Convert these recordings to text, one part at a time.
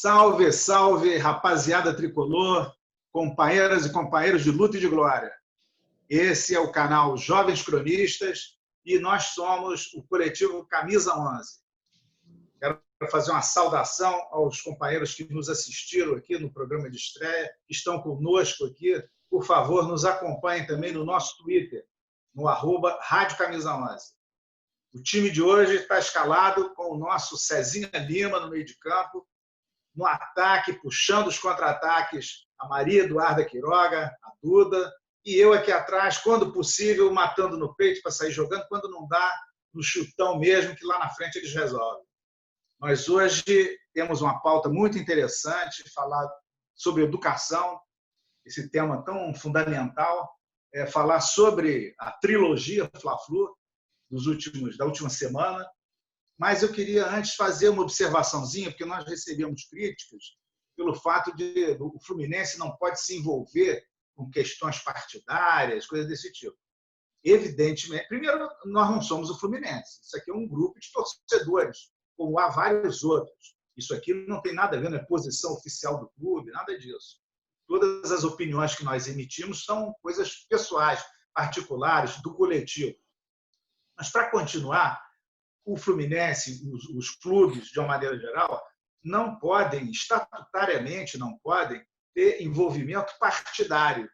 Salve, salve, rapaziada tricolor, companheiras e companheiros de luta e de glória. Esse é o canal Jovens Cronistas e nós somos o coletivo Camisa 11. Quero fazer uma saudação aos companheiros que nos assistiram aqui no programa de estreia, que estão conosco aqui. Por favor, nos acompanhem também no nosso Twitter, no @Rádio Camisa 11. O time de hoje está escalado com o nosso Cezinha Lima no meio de campo, no ataque, puxando os contra-ataques, a Maria Eduarda Quiroga, a Duda, e eu aqui atrás, quando possível, matando no peito para sair jogando, quando não dá, no chutão mesmo, que lá na frente eles resolvem. Nós hoje temos uma pauta muito interessante, falar sobre educação, esse tema tão fundamental, falar sobre a trilogia Fla-Flu da última semana. Mas eu queria antes fazer uma observaçãozinha, porque nós recebemos críticas pelo fato de o Fluminense não pode se envolver com questões partidárias, coisas desse tipo. Evidentemente, primeiro, nós não somos o Fluminense. Isso aqui é um grupo de torcedores, como há vários outros. Isso aqui não tem nada a ver, não é posição oficial do clube, nada disso. Todas as opiniões que nós emitimos são coisas pessoais, particulares, do coletivo. Mas, para continuar, o Fluminense, os clubes, de uma maneira geral, não podem, estatutariamente, não podem ter envolvimento partidário.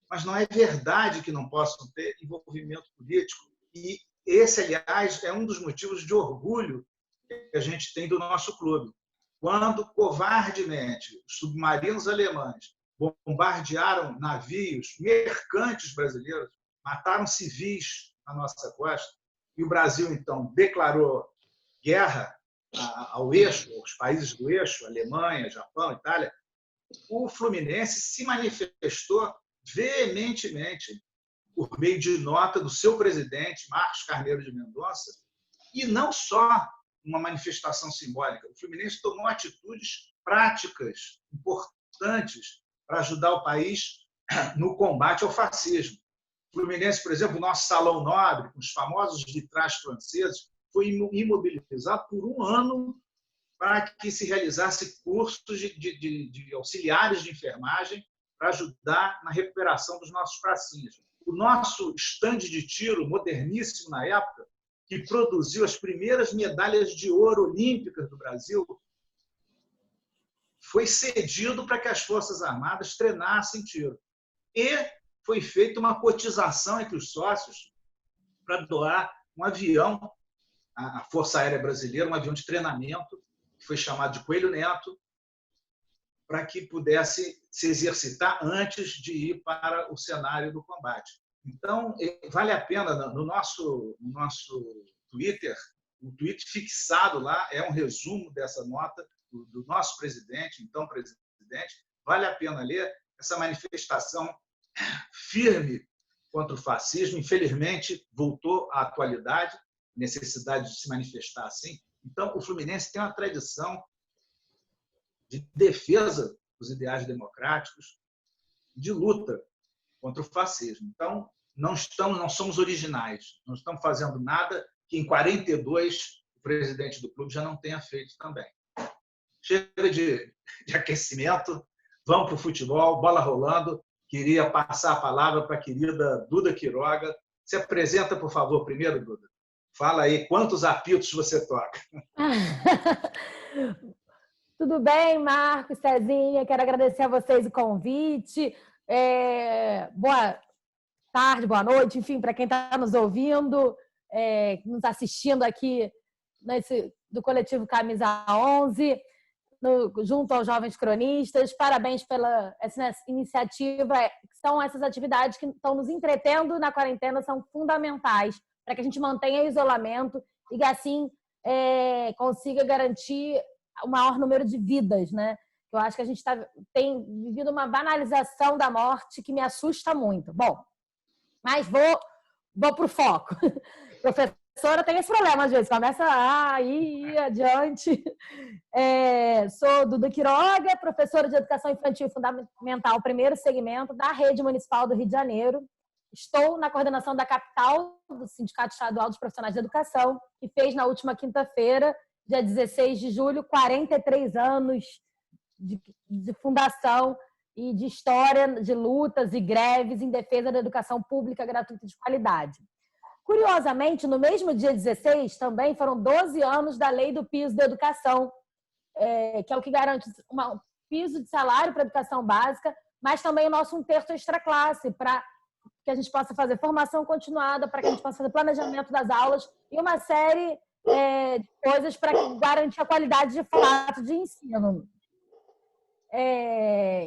Mas não é verdade que não possam ter envolvimento político. E esse, aliás, é um dos motivos de orgulho que a gente tem do nosso clube. Quando, covardemente, os submarinos alemães bombardearam navios mercantes brasileiros, mataram civis na nossa costa, e o Brasil, então, declarou guerra ao eixo, aos países do eixo, Alemanha, Japão, Itália, o Fluminense se manifestou veementemente por meio de nota do seu presidente, Marcos Carneiro de Mendonça, e não só uma manifestação simbólica. O Fluminense tomou atitudes práticas, importantes, para ajudar o país no combate ao fascismo. O Fluminense, por exemplo, o nosso Salão Nobre, com os famosos vitrais franceses, foi imobilizado por um ano para que se realizasse cursos de auxiliares de enfermagem para ajudar na recuperação dos nossos pracinhas. O nosso estande de tiro, moderníssimo na época, que produziu as primeiras medalhas de ouro olímpicas do Brasil, foi cedido para que as Forças Armadas treinassem tiro. E foi feita uma cotização entre os sócios para doar um avião à Força Aérea Brasileira, um avião de treinamento, que foi chamado de Coelho Neto, para que pudesse se exercitar antes de ir para o cenário do combate. Então, vale a pena, no nosso Twitter, o tweet fixado lá é um resumo dessa nota do nosso presidente, então presidente, vale a pena ler essa manifestação firme contra o fascismo. Infelizmente, voltou à atualidade, necessidade de se manifestar assim. Então, o Fluminense tem uma tradição de defesa dos ideais democráticos, de luta contra o fascismo. Então, não somos originais, não estamos fazendo nada que em 42 o presidente do clube já não tenha feito também. Chega de aquecimento, vamos para o futebol, bola rolando. Queria passar a palavra para a querida Duda Quiroga. Se apresenta, por favor, primeiro, Duda. Fala aí, quantos apitos você toca? Tudo bem, Marcos, Cezinha? Quero agradecer a vocês o convite. Boa tarde, boa noite, enfim, para quem está nos ouvindo, nos assistindo aqui do coletivo Camisa 11, junto aos Jovens Cronistas. Parabéns pela essa iniciativa. São essas atividades que estão nos entretendo na quarentena, são fundamentais para que a gente mantenha o isolamento e que assim consiga garantir o maior número de vidas, né? Eu acho que a gente tem vivido uma banalização da morte que me assusta muito. Bom, mas vou para o foco. Professora tem esse problema, às vezes, começa a ir adiante. Sou Duda Quiroga, professora de Educação Infantil e Fundamental, primeiro segmento da Rede Municipal do Rio de Janeiro. Estou na coordenação da capital do Sindicato Estadual dos Profissionais de Educação, que fez na última quinta-feira, dia 16 de julho, 43 anos de fundação e de história de lutas e greves em defesa da educação pública gratuita e de qualidade. Curiosamente, no mesmo dia 16, também foram 12 anos da Lei do Piso da Educação, que é o que garante um piso de salário para a educação básica, mas também o nosso 1/3 extra-classe, para que a gente possa fazer formação continuada, para que a gente possa fazer planejamento das aulas e uma série de coisas para garantir a qualidade de fato de ensino.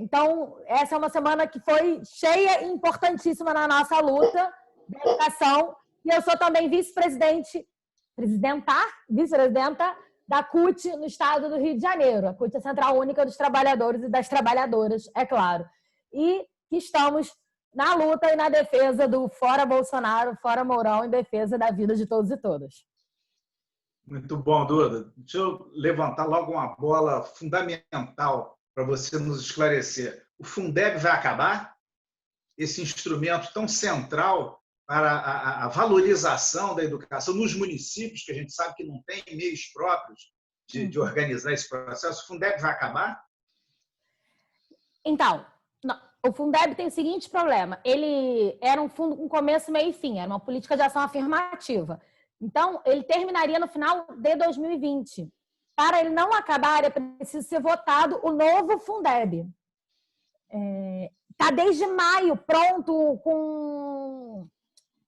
Então, essa é uma semana que foi cheia e importantíssima na nossa luta da educação. E eu sou também vice-presidenta da CUT no estado do Rio de Janeiro. A CUT é a Central Única dos Trabalhadores e das Trabalhadoras, é claro. E que estamos na luta e na defesa do Fora Bolsonaro, Fora Mourão, em defesa da vida de todos e todas. Muito bom, Duda. Deixa eu levantar logo uma bola fundamental para você nos esclarecer. O Fundeb vai acabar? Esse instrumento tão central para a valorização da educação nos municípios, que a gente sabe que não tem meios próprios de organizar esse processo. O Fundeb vai acabar? Então, o Fundeb tem o seguinte problema. Ele era um fundo com começo, meio e fim. Era uma política de ação afirmativa. Então, ele terminaria no final de 2020. Para ele não acabar, é preciso ser votado o novo Fundeb. Está desde maio pronto, com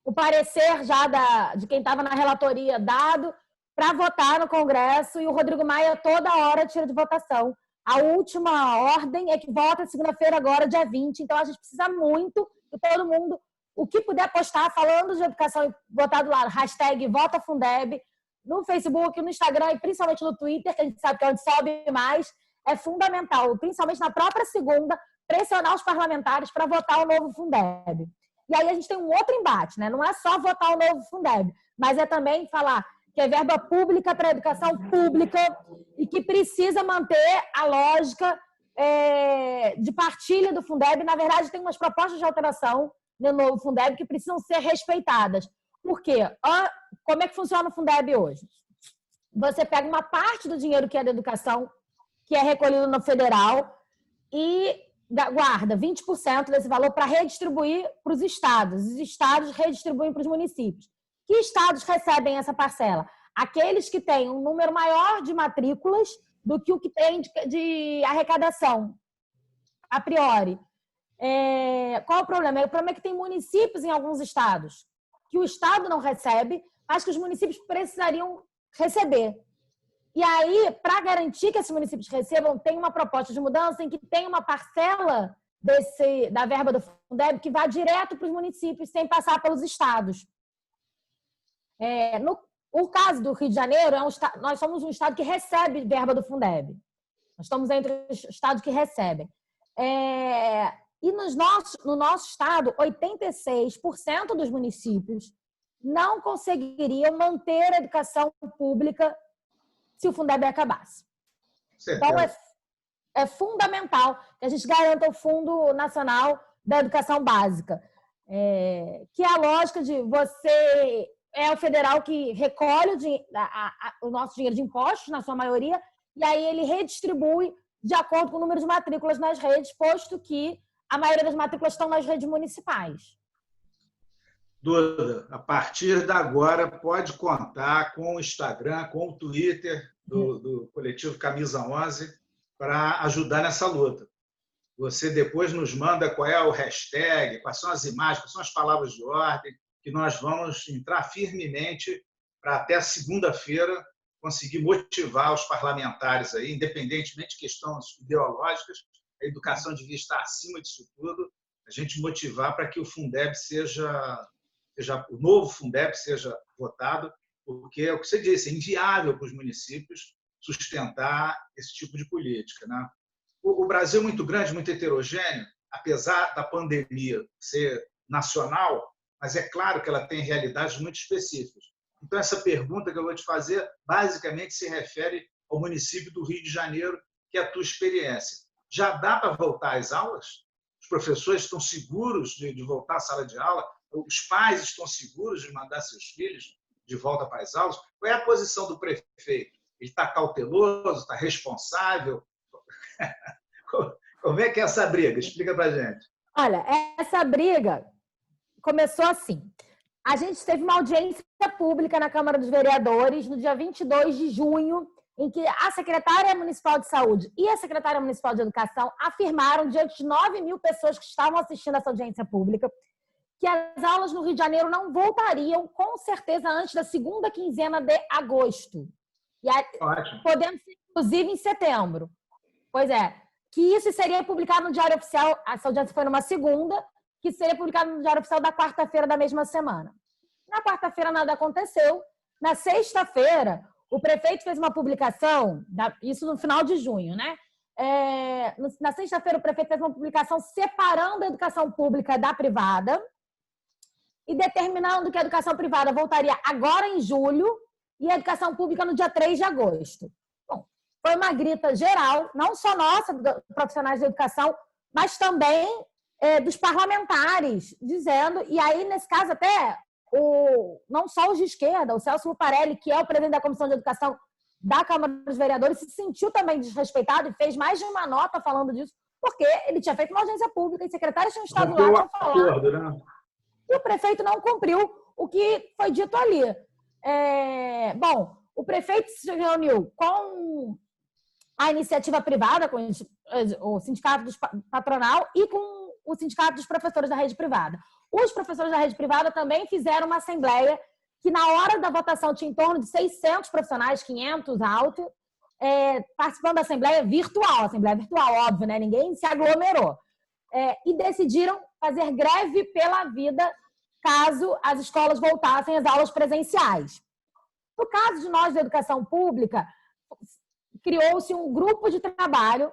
o parecer já de quem estava na relatoria dado para votar no Congresso, e o Rodrigo Maia toda hora tira de votação. A última ordem é que vota segunda-feira agora, dia 20. Então, a gente precisa muito que todo mundo, o que puder postar falando de educação e botar do lado, hashtag VotaFundeb, no Facebook, no Instagram e principalmente no Twitter, que a gente sabe que é onde sobe mais, é fundamental, principalmente na própria segunda, pressionar os parlamentares para votar o novo Fundeb. E aí a gente tem um outro embate, né? Não é só votar o novo Fundeb, mas é também falar que é verba pública para a educação pública e que precisa manter a lógica de partilha do Fundeb. Na verdade, tem umas propostas de alteração no novo Fundeb que precisam ser respeitadas. Por quê? Como é que funciona o Fundeb hoje? Você pega uma parte do dinheiro que é da educação, que é recolhido no federal, e guarda 20% desse valor para redistribuir para os estados. Os estados redistribuem para os municípios. Que estados recebem essa parcela? Aqueles que têm um número maior de matrículas do que o que tem de arrecadação, a priori. Qual o problema? O problema é que tem municípios em alguns estados que o estado não recebe, mas que os municípios precisariam receber. E aí, para garantir que esses municípios recebam, tem uma proposta de mudança em que tem uma parcela da verba do Fundeb que vai direto para os municípios, sem passar pelos estados. O caso do Rio de Janeiro, nós somos um estado que recebe verba do Fundeb. Nós estamos entre os estados que recebem. E no nosso estado, 86% dos municípios não conseguiriam manter a educação pública se o Fundeb acabasse. Então, é fundamental que a gente garanta o Fundo Nacional da Educação Básica, que é a lógica de você é o federal que recolhe o nosso dinheiro de impostos, na sua maioria, e aí ele redistribui de acordo com o número de matrículas nas redes, posto que a maioria das matrículas estão nas redes municipais. Duda, a partir de agora pode contar com o Instagram, com o Twitter do coletivo Camisa 11 para ajudar nessa luta. Você depois nos manda qual é o hashtag, quais são as imagens, quais são as palavras de ordem, que nós vamos entrar firmemente para até segunda-feira conseguir motivar os parlamentares aí, independentemente de questões ideológicas, a educação devia estar acima disso tudo, a gente motivar para que o Fundeb o novo Fundeb seja votado, porque é o que você disse, é inviável para os municípios sustentar esse tipo de política, né? O Brasil é muito grande, muito heterogêneo, apesar da pandemia ser nacional, mas é claro que ela tem realidades muito específicas. Então, essa pergunta que eu vou te fazer, basicamente se refere ao município do Rio de Janeiro, que é a tua experiência. Já dá para voltar às aulas? Os professores estão seguros de voltar à sala de aula? Os pais estão seguros de mandar seus filhos de volta para as aulas? Qual é a posição do prefeito? Ele está cauteloso, está responsável? Como é que é essa briga? Explica para a gente. Olha, essa briga começou assim. A gente teve uma audiência pública na Câmara dos Vereadores no dia 22 de junho, em que a secretária municipal de saúde e a secretária municipal de educação afirmaram, diante de 9.000 pessoas que estavam assistindo essa audiência pública, que as aulas no Rio de Janeiro não voltariam, com certeza, antes da segunda quinzena de agosto. E aí, podendo ser, inclusive, em setembro. Pois é, que isso seria publicado no Diário Oficial, essa audiência foi numa segunda, que seria publicado no Diário Oficial da quarta-feira da mesma semana. Na quarta-feira nada aconteceu. Na sexta-feira, o prefeito fez uma publicação, isso no final de junho, né? Na sexta-feira, o prefeito fez uma publicação separando a educação pública da privada e determinando que a educação privada voltaria agora em julho e a educação pública no dia 3 de agosto. Bom, foi uma grita geral, não só nossa, profissionais de educação, mas também dos parlamentares, dizendo, e aí, nesse caso, até não só os de esquerda, o Celso Luparelli, que é o presidente da Comissão de Educação da Câmara dos Vereadores, se sentiu também desrespeitado e fez mais de uma nota falando disso, porque ele tinha feito uma audiência pública e secretários tinham estado lá para falar. Né? E o prefeito não cumpriu o que foi dito ali. Bom, o prefeito se reuniu com a iniciativa privada, com o sindicato patronal e com o sindicato dos professores da rede privada. Os professores da rede privada também fizeram uma assembleia que, na hora da votação, tinha em torno de 600 profissionais, 500 alto, participando da assembleia virtual, óbvio, né? Ninguém se aglomerou. E decidiram fazer greve pela vida caso as escolas voltassem às aulas presenciais. No caso de nós da educação pública, criou-se um grupo de trabalho.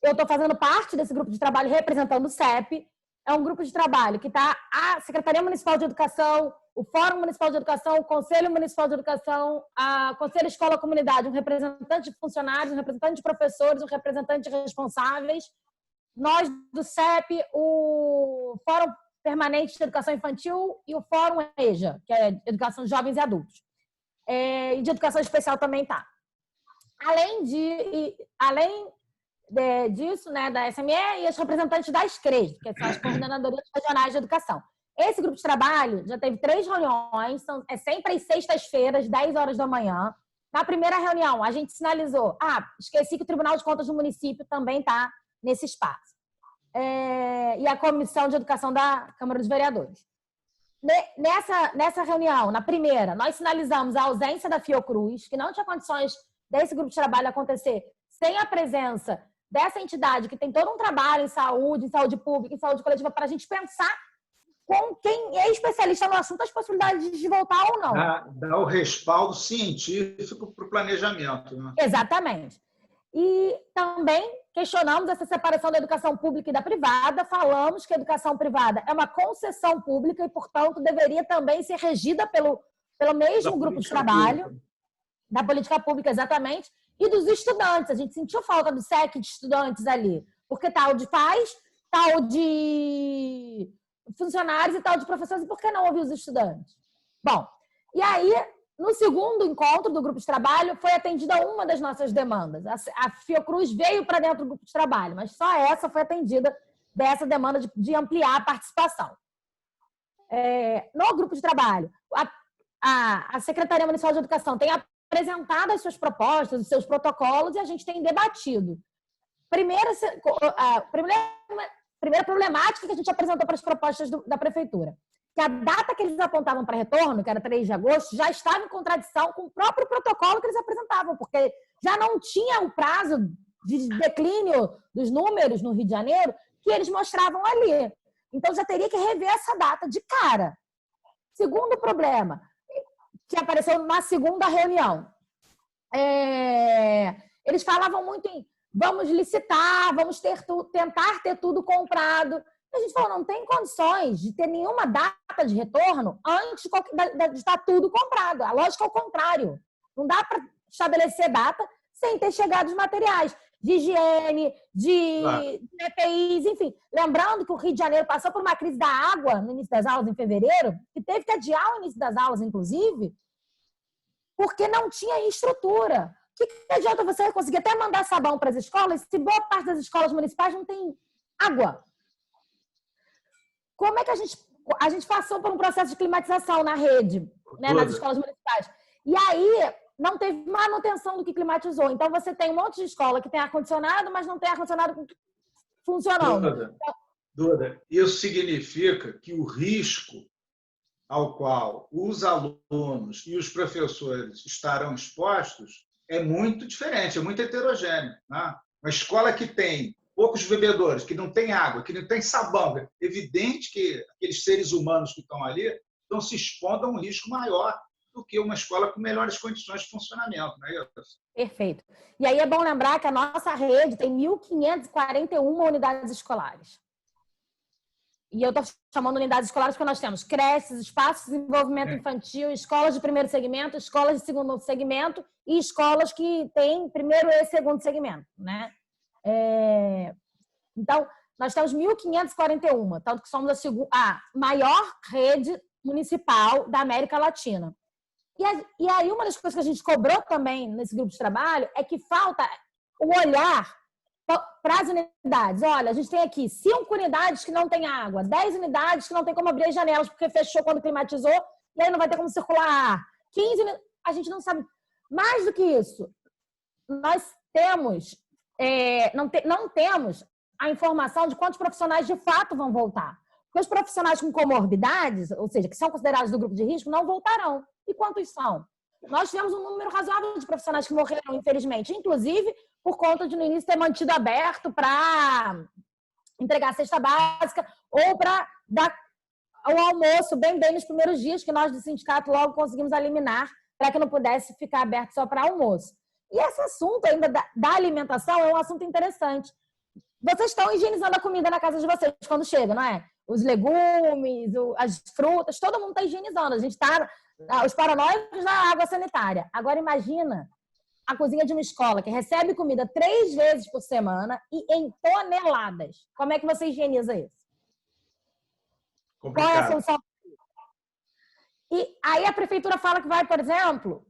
Eu estou fazendo parte desse grupo de trabalho representando o CEP. É um grupo de trabalho que está a Secretaria Municipal de Educação, o Fórum Municipal de Educação, o Conselho Municipal de Educação, a Conselho Escola Comunidade, um representante de funcionários, um representante de professores, um representante de responsáveis. Nós do CEP, o Fórum Permanente de Educação Infantil e o Fórum EJA, que é Educação de Jovens e Adultos. E de Educação Especial também está. Além disso, né, da SME e as representantes das CREs, que são as coordenadorias regionais de educação. Esse grupo de trabalho já teve 3 reuniões, sempre às sextas-feiras, 10 horas da manhã. Na primeira reunião, a gente sinalizou, esqueci que o Tribunal de Contas do município também está nesse espaço. E a Comissão de Educação da Câmara dos Vereadores. Nessa reunião, na primeira, nós sinalizamos a ausência da Fiocruz, que não tinha condições desse grupo de trabalho acontecer sem a presença dessa entidade que tem todo um trabalho em saúde pública, em saúde coletiva, para a gente pensar com quem é especialista no assunto as possibilidades de voltar ou não. Dá o respaldo científico para o planejamento. Né? Exatamente. E também questionamos essa separação da educação pública e da privada, falamos que a educação privada é uma concessão pública e, portanto, deveria também ser regida pelo mesmo grupo de trabalho, da política pública, exatamente, e dos estudantes. A gente sentiu falta do SEC de estudantes ali, porque tal de pais, tal de funcionários e tal de professores, e por que não ouvir os estudantes? Bom, e aí, no segundo encontro do grupo de trabalho, foi atendida uma das nossas demandas. A Fiocruz veio para dentro do grupo de trabalho, mas só essa foi atendida dessa demanda de ampliar a participação. No grupo de trabalho, a Secretaria Municipal de Educação tem apresentado as suas propostas, os seus protocolos, e a gente tem debatido. Primeira problemática que a gente apresentou para as propostas da Prefeitura, que a data que eles apontavam para retorno, que era 3 de agosto, já estava em contradição com o próprio protocolo que eles apresentavam, porque já não tinha o prazo de declínio dos números no Rio de Janeiro que eles mostravam ali. Então, já teria que rever essa data de cara. Segundo problema, que apareceu na segunda reunião. Eles falavam muito em vamos licitar, vamos tentar ter tudo comprado. A gente falou, não tem condições de ter nenhuma data de retorno antes de estar tudo comprado. A lógica é o contrário. Não dá para estabelecer data sem ter chegado os materiais de higiene, de EPIs, enfim. Lembrando que o Rio de Janeiro passou por uma crise da água no início das aulas, em fevereiro, que teve que adiar o início das aulas, inclusive, porque não tinha estrutura. que adianta você conseguir até mandar sabão para as escolas se boa parte das escolas municipais não tem água? Como é que a gente passou por um processo de climatização na rede, né, nas escolas municipais? E aí não teve manutenção do que climatizou. Então você tem um monte de escola que tem ar-condicionado, mas não tem ar-condicionado funcionando. Duda, isso significa que o risco ao qual os alunos e os professores estarão expostos é muito diferente, é muito heterogêneo. Né? Uma escola que tem poucos bebedouros, que não tem água, que não tem sabão, é evidente que aqueles seres humanos que estão ali estão se expondo a um risco maior do que uma escola com melhores condições de funcionamento. Não é isso? Perfeito. E aí é bom lembrar que a nossa rede tem 1.541 unidades escolares. E eu estou chamando unidades escolares porque nós temos creches, espaços de desenvolvimento infantil, escolas de primeiro segmento, escolas de segundo segmento e escolas que têm primeiro e segundo segmento, né? Então, nós temos 1.541, tanto que somos a maior rede municipal da América Latina. E aí, uma das coisas que a gente cobrou também nesse grupo de trabalho é que falta o olhar para as unidades. Olha, a gente tem aqui 5 unidades que não tem água, 10 unidades que não tem como abrir as janelas porque fechou quando climatizou e aí não vai ter como circular ar. 15 a gente não sabe. Mais do que isso, nós temos, não temos a informação de quantos profissionais de fato vão voltar. Porque os profissionais com comorbidades, ou seja, que são considerados do grupo de risco, não voltarão. E quantos são? Nós tivemos um número razoável de profissionais que morreram, infelizmente, inclusive por conta de no início ter mantido aberto para entregar a cesta básica ou para dar o almoço bem nos primeiros dias, que nós do sindicato logo conseguimos eliminar para que não pudesse ficar aberto só para almoço. E esse assunto ainda da alimentação é um assunto interessante. Vocês estão higienizando a comida na casa de vocês quando chega, não é? Os legumes, as frutas, todo mundo está higienizando. A gente está os paranoicos da água sanitária. Agora imagina a cozinha de uma escola que recebe comida 3 vezes por semana e em toneladas. Como é que você higieniza isso? Complicado. Qual é a solução? E aí a prefeitura fala que vai, por exemplo,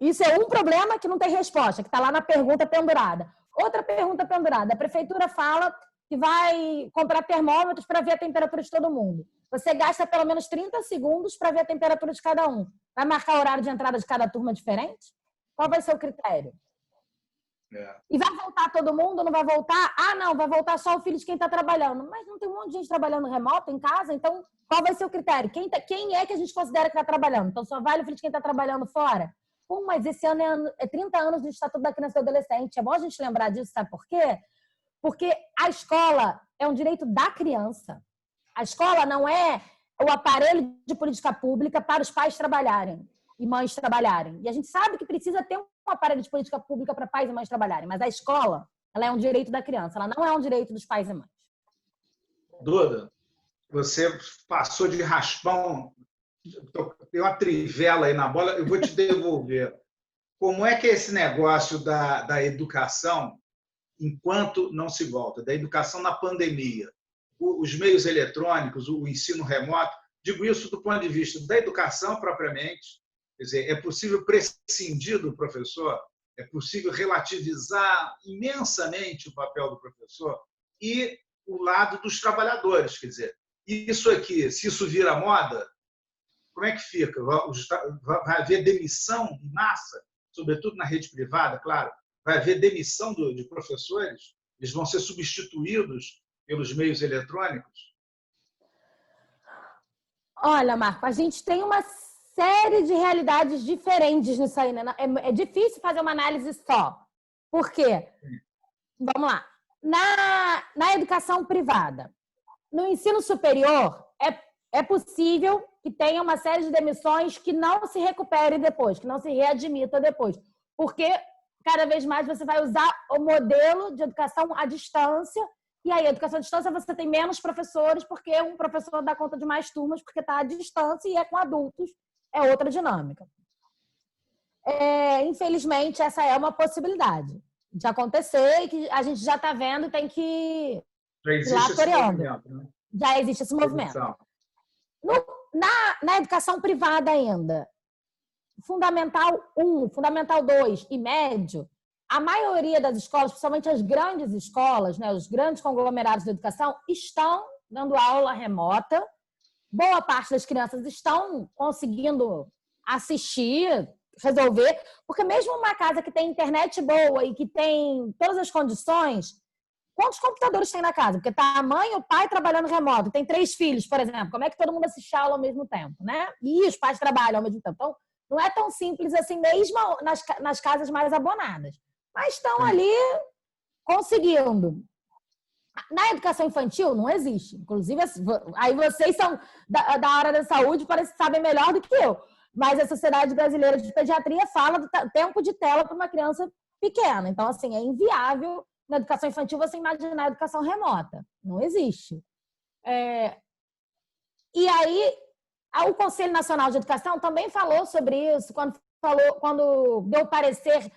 isso é um problema que não tem resposta, que está lá na pergunta pendurada. Outra pergunta pendurada, a prefeitura fala que vai comprar termômetros para ver a temperatura de todo mundo. Você gasta pelo menos 30 segundos para ver a temperatura de cada um. Vai marcar o horário de entrada de cada turma diferente? Qual vai ser o critério? E vai voltar todo mundo ou não vai voltar? Ah, não, vai voltar só o filho de quem está trabalhando. Mas não tem um monte de gente trabalhando remoto em casa? Então, qual vai ser o critério? Quem é que a gente considera que está trabalhando? Então, só vale o filho de quem está trabalhando fora? Pô, mas esse ano é 30 anos do Estatuto da Criança e do Adolescente. É bom a gente lembrar disso, sabe por quê? Porque a escola é um direito da criança. A escola não é o aparelho de política pública para os pais trabalharem e mães trabalharem. E a gente sabe que precisa ter um aparelho de política pública para pais e mães trabalharem, mas a escola, ela é um direito da criança, ela não é um direito dos pais e mães. Duda, você passou de raspão, tem uma trivela aí na bola, eu vou te devolver. Como é que é esse negócio da educação enquanto não se volta, da educação na pandemia? Os meios eletrônicos, o ensino remoto, digo isso do ponto de vista da educação propriamente, quer dizer, é possível prescindir do professor? É possível relativizar imensamente o papel do professor? E o lado dos trabalhadores, quer dizer, isso aqui, se isso vira moda, como é que fica? Vai haver demissão em massa, sobretudo na rede privada, claro, vai haver demissão de professores, eles vão ser substituídos pelos meios eletrônicos? Olha, Marco, a gente tem uma série de realidades diferentes nisso aí, né? É difícil fazer uma análise só. Por quê? Vamos lá. Na educação privada, no ensino superior, é possível que tenha uma série de demissões que não se recupere depois, que não se readmita depois. Porque cada vez mais você vai usar o modelo de educação à distância. E aí, a educação à distância, você tem menos professores, porque um professor dá conta de mais turmas, porque está à distância e é com adultos. É outra dinâmica. Infelizmente, essa é uma possibilidade de acontecer e que a gente já está vendo e tem que ir lá toreando. Né? Já existe esse movimento. Na educação privada ainda, Fundamental 1, Fundamental 2 e médio, a maioria das escolas, principalmente as grandes escolas, né, os grandes conglomerados de educação, estão dando aula remota. Boa parte das crianças estão conseguindo assistir, resolver, porque mesmo uma casa que tem internet boa e que tem todas as condições, quantos computadores tem na casa? Porque tá a mãe e o pai trabalhando remoto, tem 3 filhos, por exemplo. Como é que todo mundo assiste aula ao mesmo tempo, né? E os pais trabalham ao mesmo tempo. Então, não é tão simples assim, mesmo nas casas mais abonadas. Mas estão ali conseguindo. Na educação infantil, não existe. Inclusive, aí vocês são da área da saúde, parece que sabem melhor do que eu. Mas a Sociedade Brasileira de Pediatria fala do tempo de tela para uma criança pequena. Então, assim, é inviável na educação infantil você imaginar a educação remota. Não existe. E aí, o Conselho Nacional de Educação também falou sobre isso, quando deu parecer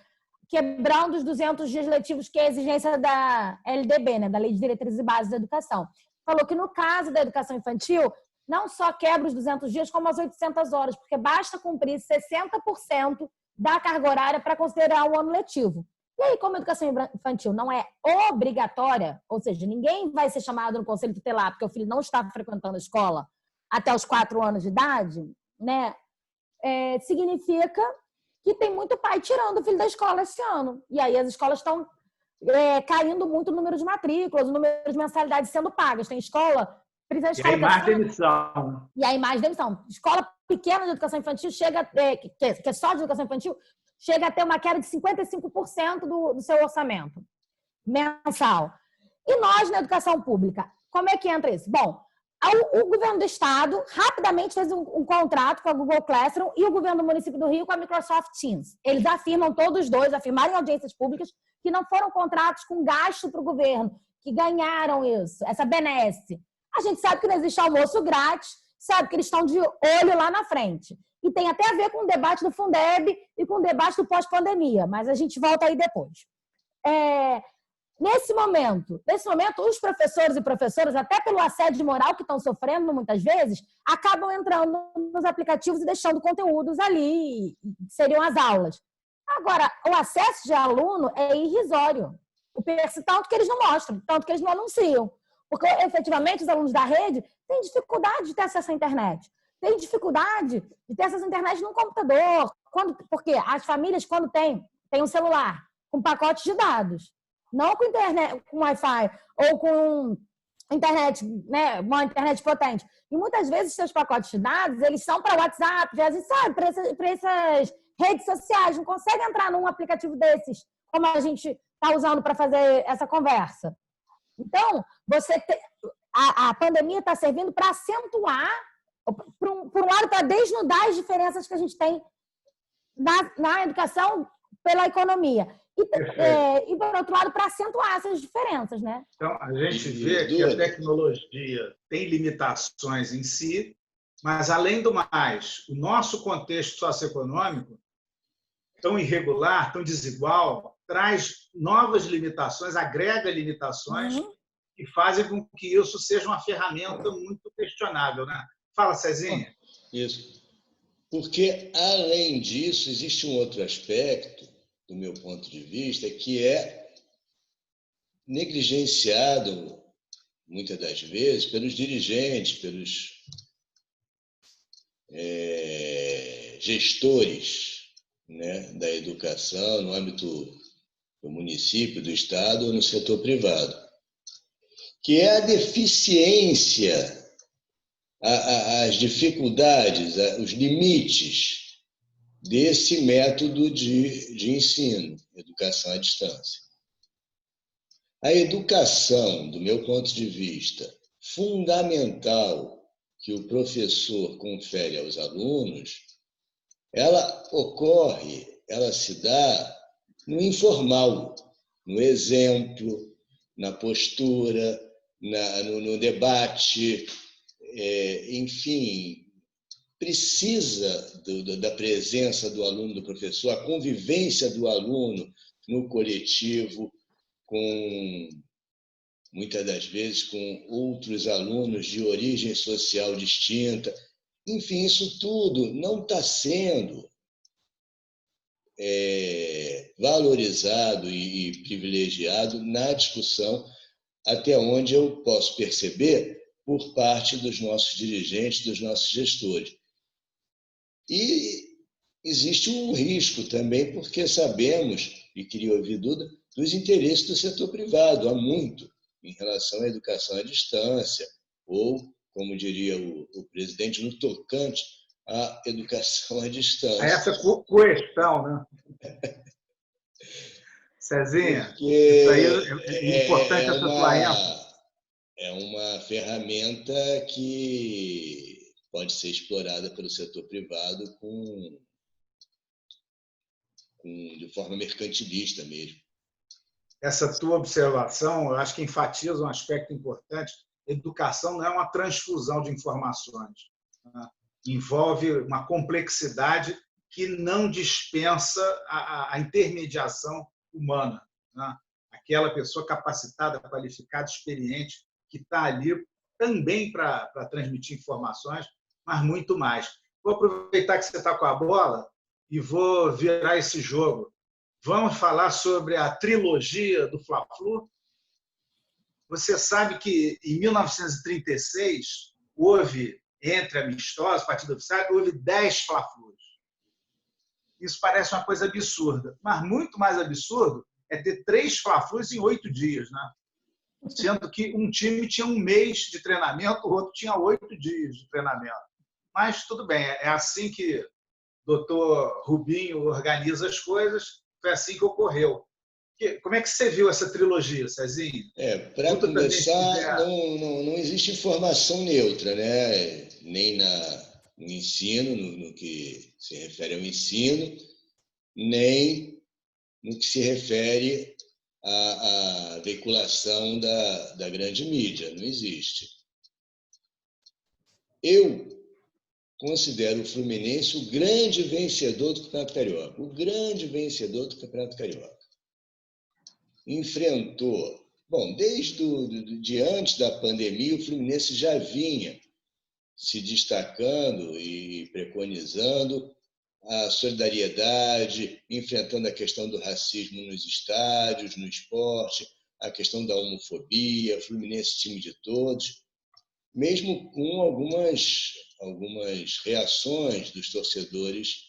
quebrando os 200 dias letivos, que é a exigência da LDB, né, da Lei de Diretrizes e Bases da Educação. Falou que no caso da educação infantil, não só quebra os 200 dias, como as 800 horas, porque basta cumprir 60% da carga horária para considerar o ano letivo. E aí, como a educação infantil não é obrigatória, ou seja, ninguém vai ser chamado no conselho tutelar porque o filho não está frequentando a escola até os 4 anos de idade, né, significa que tem muito pai tirando o filho da escola esse ano. E aí as escolas estão caindo muito o número de matrículas, o número de mensalidades sendo pagas. Tem escola... E aí mais demissão. E aí mais demissão. Escola pequena de educação infantil chega, que é só de educação infantil, chega a ter uma queda de 55% do seu orçamento mensal. E nós, na educação pública, como é que entra isso? Bom, o governo do estado rapidamente fez um contrato com a Google Classroom e o governo do município do Rio com a Microsoft Teams. Eles afirmam, todos os dois, afirmaram em audiências públicas que não foram contratos com gasto para o governo, que ganharam isso, essa benesse. A gente sabe que não existe almoço grátis, sabe que eles estão de olho lá na frente. E tem até a ver com o debate do Fundeb e com o debate do pós-pandemia, mas a gente volta aí depois. Nesse momento, os professores e professoras, até pelo assédio moral que estão sofrendo muitas vezes, acabam entrando nos aplicativos e deixando conteúdos ali, seriam as aulas. Agora, o acesso de aluno é irrisório. Tanto que eles não mostram, tanto que eles não anunciam. Porque, efetivamente, os alunos da rede têm dificuldade de ter acesso à internet. Têm dificuldade de ter acesso à internet num computador. Porque as famílias, quando têm um celular com pacote de dados, não com internet, com Wi-Fi ou com internet, né, uma internet potente. E muitas vezes seus pacotes de dados, eles são para WhatsApp, já sabe, para essas redes sociais. Não consegue entrar num aplicativo desses, como a gente está usando para fazer essa conversa. Então, a pandemia está servindo para acentuar, por um lado, para desnudar as diferenças que a gente tem na educação pela economia. E por outro lado, para acentuar essas diferenças, né? Então, a gente vê que a tecnologia tem limitações em si, mas, além do mais, o nosso contexto socioeconômico, tão irregular, tão desigual, traz novas limitações, agrega limitações que fazem com que isso seja uma ferramenta muito questionável, né? Fala, Cezinha. Isso. Porque, além disso, existe um outro aspecto, do meu ponto de vista, que é negligenciado, muitas das vezes, pelos dirigentes, pelos gestores, né, da educação no âmbito do município, do Estado ou no setor privado, que é a deficiência, as dificuldades, os limites desse método de ensino, educação à distância. A educação, do meu ponto de vista, fundamental que o professor confere aos alunos, ela se dá no informal, no exemplo, na postura, no debate, enfim, precisa da presença do aluno, do professor, a convivência do aluno no coletivo, muitas das vezes com outros alunos de origem social distinta. Enfim, isso tudo não está sendo valorizado e privilegiado na discussão, até onde eu posso perceber, por parte dos nossos dirigentes, dos nossos gestores. E existe um risco também, porque sabemos, e queria ouvir Duda, dos interesses do setor privado, há muito, em relação à educação à distância, ou, como diria o presidente, no tocante à educação à distância. Essa questão, né? Cezinha, Porque isso aí é importante essa tua ênfase. É uma ferramenta que pode ser explorada pelo setor privado de forma mercantilista mesmo. Essa tua observação, eu acho que enfatiza um aspecto importante. Educação não é uma transfusão de informações. Né? Envolve uma complexidade que não dispensa a intermediação humana. Né? Aquela pessoa capacitada, qualificada, experiente, que está ali também para transmitir informações, mas muito mais. Vou aproveitar que você está com a bola e vou virar esse jogo. Vamos falar sobre a trilogia do Fla-Flu. Você sabe que em 1936 houve, entre amistosos, partida oficial, houve 10 Fla-Flus. Isso parece uma coisa absurda, mas muito mais absurdo é ter 3 Fla-Flus em 8 dias, né? Sendo que um time tinha um mês de treinamento, o outro tinha 8 dias de treinamento. Mas tudo bem, é assim que o doutor Rubinho organiza as coisas, foi assim que ocorreu. Como é que você viu essa trilogia, Cezinho? Para começar, não existe informação neutra, né? Nem no ensino, no que se refere ao ensino, nem no que se refere à veiculação da grande mídia. Não existe. Eu considero o Fluminense o grande vencedor do Campeonato Carioca. O grande vencedor do Campeonato Carioca. Enfrentou... Bom, de antes da pandemia, o Fluminense já vinha se destacando e preconizando a solidariedade, enfrentando a questão do racismo nos estádios, no esporte, a questão da homofobia, Fluminense time de todos, mesmo com algumas reações dos torcedores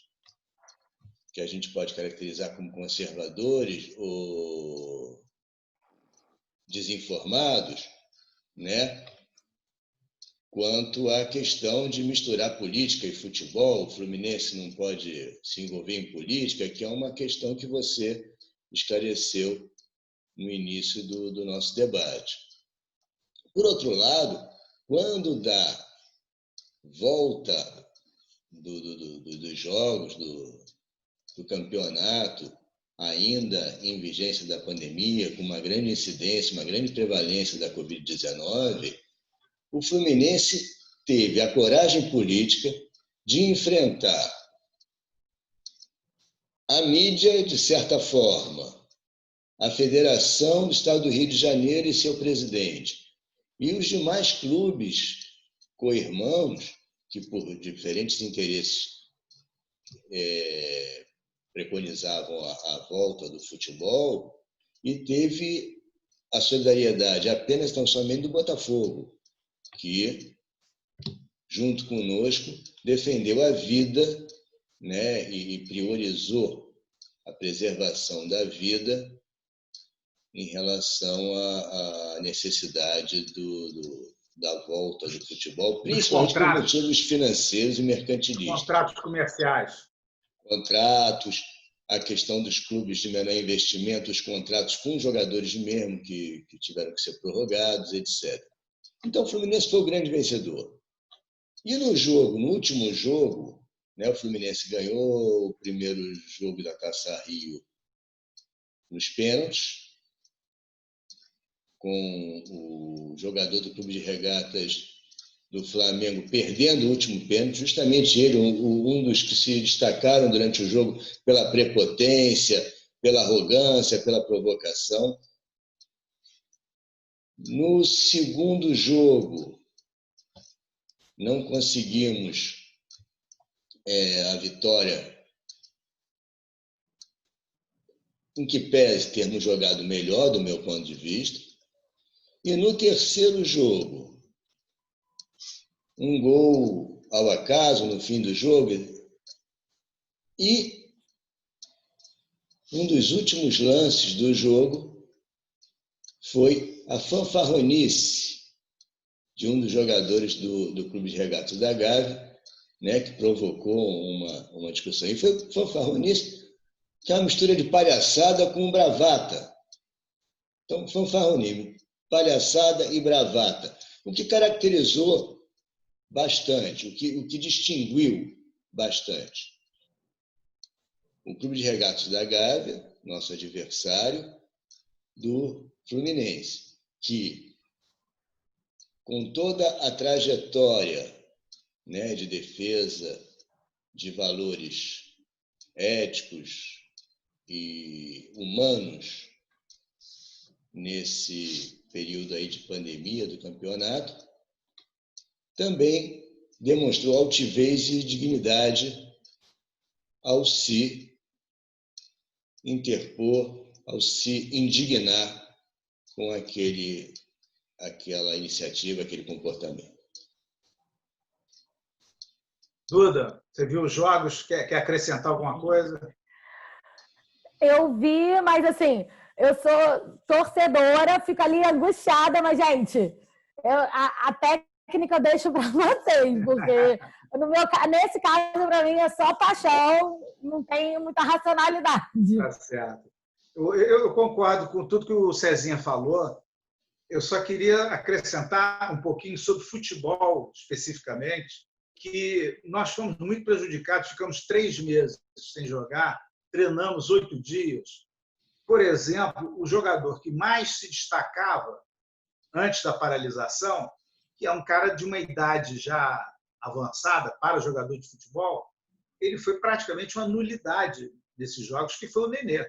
que a gente pode caracterizar como conservadores ou desinformados, né? Quanto à questão de misturar política e futebol, o Fluminense não pode se envolver em política, que é uma questão que você esclareceu no início do nosso debate. Por outro lado, quando dá volta dos jogos, do campeonato, ainda em vigência da pandemia, com uma grande incidência, uma grande prevalência da Covid-19, o Fluminense teve a coragem política de enfrentar a mídia, de certa forma, a Federação do Estado do Rio de Janeiro e seu presidente, e os demais clubes co-irmãos, que por diferentes interesses preconizavam a volta do futebol, e teve a solidariedade apenas tão somente do Botafogo, que, junto conosco, defendeu a vida, né, e priorizou a preservação da vida em relação à necessidade da volta do futebol, principalmente por motivos financeiros e mercantilistas. Contratos comerciais. Contratos, a questão dos clubes de menor investimento, os contratos com jogadores mesmo que tiveram que ser prorrogados, etc. Então, o Fluminense foi o grande vencedor. E no último jogo, né, o Fluminense ganhou o primeiro jogo da Taça Rio nos pênaltis, com o jogador do Clube de Regatas do Flamengo perdendo o último pênalti, justamente ele, um dos que se destacaram durante o jogo pela prepotência, pela arrogância, pela provocação. No segundo jogo, não conseguimos a vitória em que pese termos jogado melhor, do meu ponto de vista. E no terceiro jogo, um gol ao acaso no fim do jogo. E um dos últimos lances do jogo foi a fanfarronice de um dos jogadores do Clube de Regatas da Gávea, né, que provocou uma discussão. E foi fanfarronice, que é uma mistura de palhaçada com bravata. Então, fanfarronice, palhaçada e bravata. O que caracterizou bastante, o que distinguiu bastante. O Clube de Regatas da Gávea, nosso adversário, do Fluminense, que, com toda a trajetória, né, de defesa de valores éticos e humanos nesse período aí de pandemia do campeonato, também demonstrou altivez e dignidade ao se interpor, ao se indignar com aquela iniciativa, aquele comportamento. Duda, você viu os jogos? Quer acrescentar alguma coisa? Eu vi, mas assim, eu sou torcedora, fico ali angustiada, mas, gente, a técnica eu deixo para vocês, porque nesse caso, para mim, é só paixão, não tem muita racionalidade. Tá certo. Eu concordo com tudo que o Cezinha falou. Eu só queria acrescentar um pouquinho sobre futebol, especificamente, que nós fomos muito prejudicados, ficamos 3 meses sem jogar, treinamos 8 dias. Por exemplo, o jogador que mais se destacava antes da paralisação, que é um cara de uma idade já avançada para jogador de futebol, ele foi praticamente uma nulidade desses jogos, que foi o Nenê.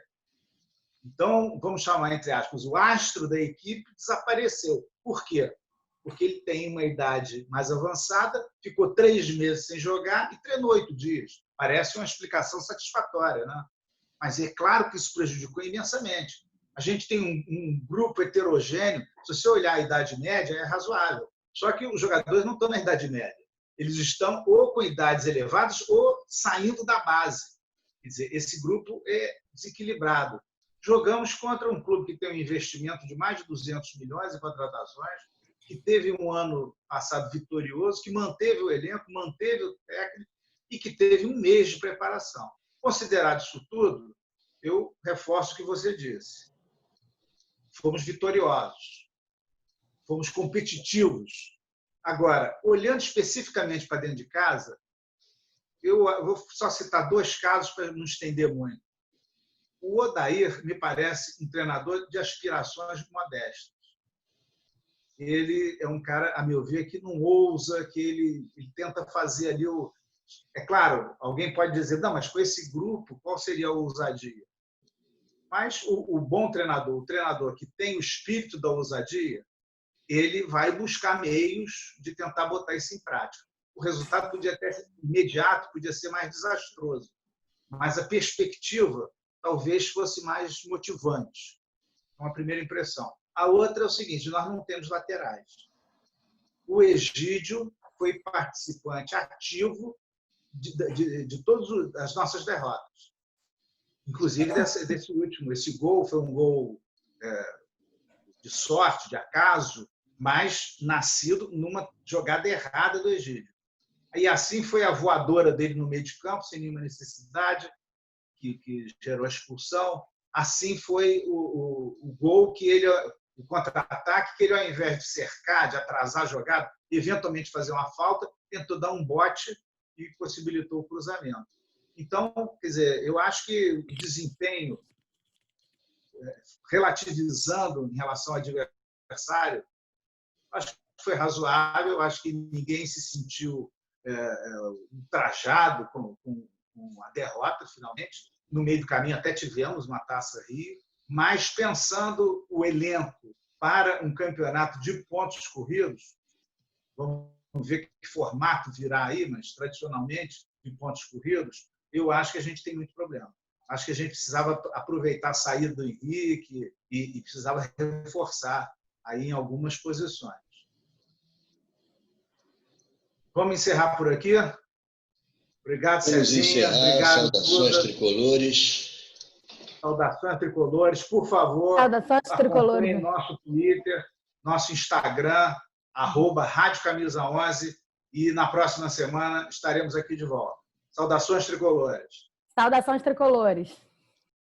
Então, vamos chamar, entre aspas, o astro da equipe desapareceu. Por quê? Porque ele tem uma idade mais avançada, ficou 3 meses sem jogar e treinou 8 dias. Parece uma explicação satisfatória, né? Mas é claro que isso prejudicou imensamente. A gente tem um grupo heterogêneo. Se você olhar a idade média, é razoável. Só que os jogadores não estão na idade média. Eles estão ou com idades elevadas ou saindo da base. Quer dizer, esse grupo é desequilibrado. Jogamos contra um clube que tem um investimento de mais de 200 milhões em contratações, que teve um ano passado vitorioso, que manteve o elenco, manteve o técnico e que teve um mês de preparação. Considerado isso tudo, eu reforço o que você disse. Fomos vitoriosos, fomos competitivos. Agora, olhando especificamente para dentro de casa, eu vou só citar 2 casos para não estender muito. O Odair me parece um treinador de aspirações modestas. Ele é um cara, a meu ver, que não ousa, que ele tenta fazer ali o... É claro, alguém pode dizer, não, mas com esse grupo, qual seria a ousadia? Mas o bom treinador, o treinador que tem o espírito da ousadia, ele vai buscar meios de tentar botar isso em prática. O resultado podia até ser imediato, podia ser mais desastroso, mas a perspectiva talvez fosse mais motivante. É uma primeira impressão. A outra é o seguinte, nós não temos laterais. O Egídio foi participante ativo de todas as nossas derrotas. Inclusive desse último. Esse gol foi um gol de sorte, de acaso, mas nascido numa jogada errada do Egídio. E assim foi a voadora dele no meio de campo, sem nenhuma necessidade, que gerou a expulsão. Assim foi o gol que ele, o contra-ataque, que ele, ao invés de cercar, de atrasar a jogada, eventualmente fazer uma falta, tentou dar um bote e possibilitou o cruzamento. Então, quer dizer, eu acho que o desempenho, relativizando em relação ao adversário, acho que foi razoável, acho que ninguém se sentiu ultrajado com a derrota, finalmente. No meio do caminho até tivemos uma Taça Rio, mas pensando o elenco para um campeonato de pontos corridos, vamos ver que formato virá aí, mas tradicionalmente de pontos corridos, eu acho que a gente tem muito problema. Acho que a gente precisava aproveitar a saída do Henrique e precisava reforçar aí em algumas posições. Vamos encerrar por aqui? Obrigado, Vamos Cezinha. encerrar. Obrigado, Saudações Duda. tricolores. Saudações tricolores. Por favor, Saudações tricolores. acompanhem nosso Twitter, nosso Instagram, @Rádio Camisa 11, e na próxima semana estaremos aqui de volta. Saudações tricolores. Saudações tricolores.